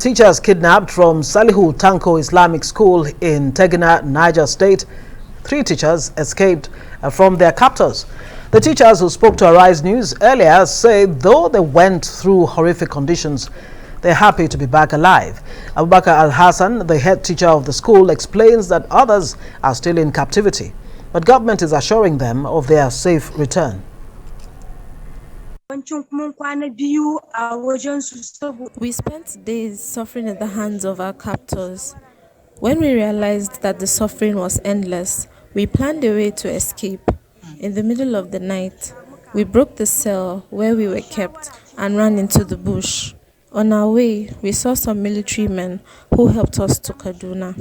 Teachers kidnapped from Salihu Tanko Islamic School in Tegina, Niger State. 3 teachers escaped from their captors. The teachers who spoke to Arise News earlier say though they went through horrific conditions, they're happy to be back alive. Abubakar Al-Hassan, the head teacher of the school, explains that others are still in captivity, but government is assuring them of their safe return. We spent days suffering at the hands of our captors. When we realized that the suffering was endless, we planned a way to escape. In the middle of the night, we broke the cell where we were kept and ran into the bush. On our way, we saw some military men who helped us to Kaduna.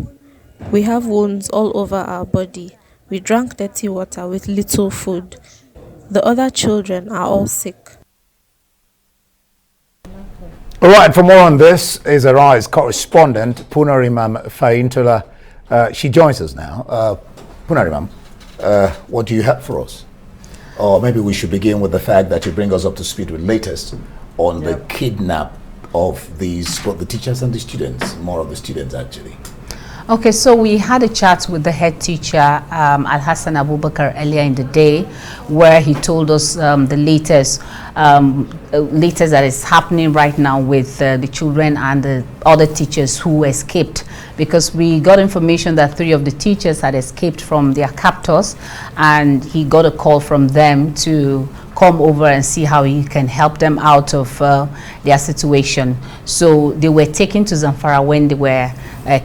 We have wounds all over our body. We drank dirty water with little food. The other children are all sick. All right, for more on this is Arise correspondent PUNARIMAM FEHINTOla. She joins us now. PUNARIMAM, what do you have for us? Or maybe we should begin with the fact that you bring us up to speed with latest on the kidnap of these, the teachers and the students, more of the students actually. Okay, so we had a chat with the head teacher, Al-Hassan Abubakar, earlier in the day, where he told us the latest that is happening right now with the children and the other teachers who escaped, because we got information that 3 of the teachers had escaped from their captors, and he got a call from them to come over and see how he can help them out of their situation. So they were taken to Zamfara when they were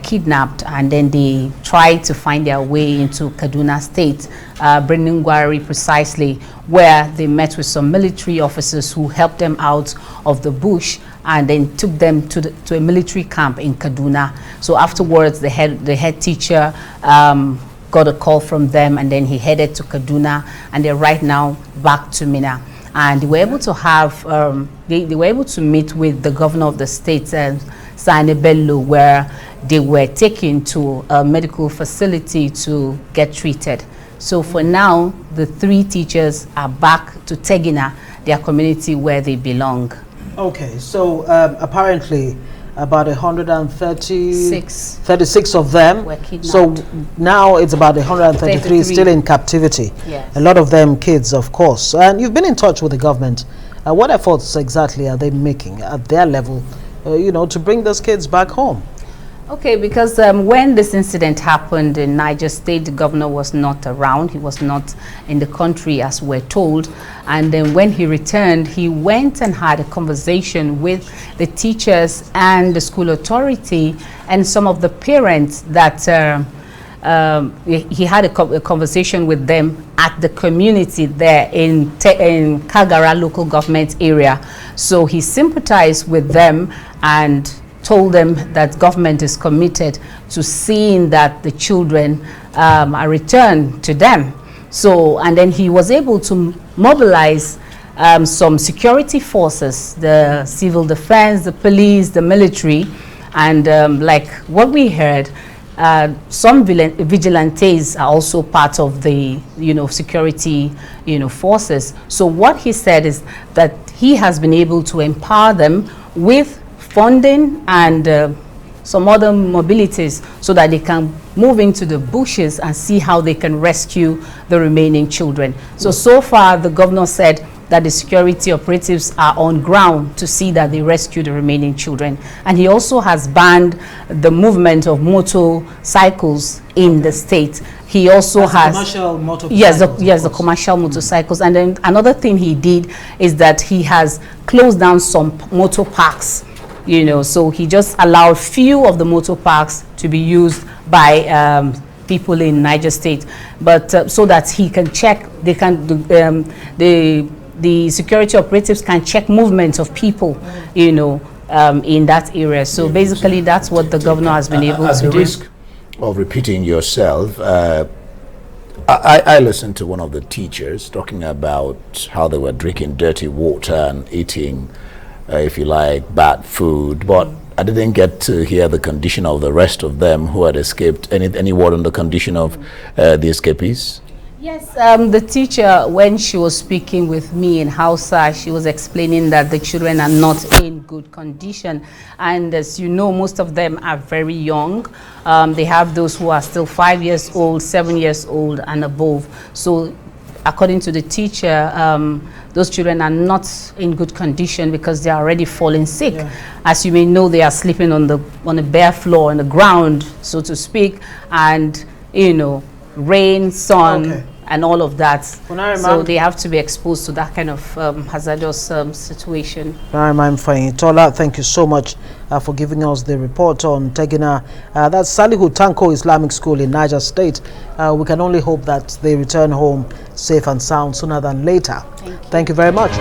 kidnapped, and then they tried to find their way into Kaduna State, Brindingwari precisely, where they met with some military officers who helped them out of the bush and then took them to a military camp in Kaduna. So afterwards, the head teacher got a call from them, and then he headed to Kaduna, and they're right now back to Mina. And they were able to have, they were able to meet with the governor of the state, Sani Bello, where they were taken to a medical facility to get treated. So for now, the 3 teachers are back to Tegina, their community where they belong. Okay, so apparently about 136 of them were kidnapped. So now it's about 133 still in captivity. Yes. A lot of them kids, of course. And you've been in touch with the government. What efforts exactly are they making at their level, to bring those kids back home? Okay, because when this incident happened in Niger State, the governor was not around. He was not in the country, as we're told. And then when he returned, he went and had a conversation with the teachers and the school authority and some of the parents that he had a conversation with them at the community there in Kagara local government area. So he sympathized with them and told them that government is committed to seeing that the children are returned to them. So, and then he was able to mobilize some security forces, the civil defense, the police, the military, and like what we heard, some vigilantes are also part of the security forces. So what he said is that he has been able to empower them with funding and some other mobilities so that they can move into the bushes and see how they can rescue the remaining children. So far the governor said that the security operatives are on ground to see that they rescue the remaining children. And he also has banned the movement of motorcycles in the state. He also has commercial motorcycles. Yes, the commercial motorcycles. And then another thing he did is that he has closed down some motor parks. So he just allowed few of the motor parks to be used by people in Niger State, but so that he can check, they can the security operatives can check movement of people, in that area. So basically, that's what the governor has been able to do. At the risk of repeating yourself, I listened to one of the teachers talking about how they were drinking dirty water and eating, if you like, bad food, but I didn't get to hear the condition of the rest of them who had escaped. Any word on the condition of the escapees? Yes, the teacher, when she was speaking with me in Hausa, she was explaining that the children are not in good condition. And as you know, most of them are very young. They have those who are still 5 years old, 7 years old and above. So according to the teacher, those children are not in good condition because they are already falling sick. Yeah. As you may know, they are sleeping on the bare floor, on the ground, so to speak, and, you know, rain, sun, and all of that. So they have to be exposed to that kind of hazardous situation. PUNARIMAM FEHINTOLA, thank you so much for giving us the report on Tegina. That's Salihu Tanko Islamic School in Niger State. We can only hope that they return home safe and sound sooner than later. Thank you very much.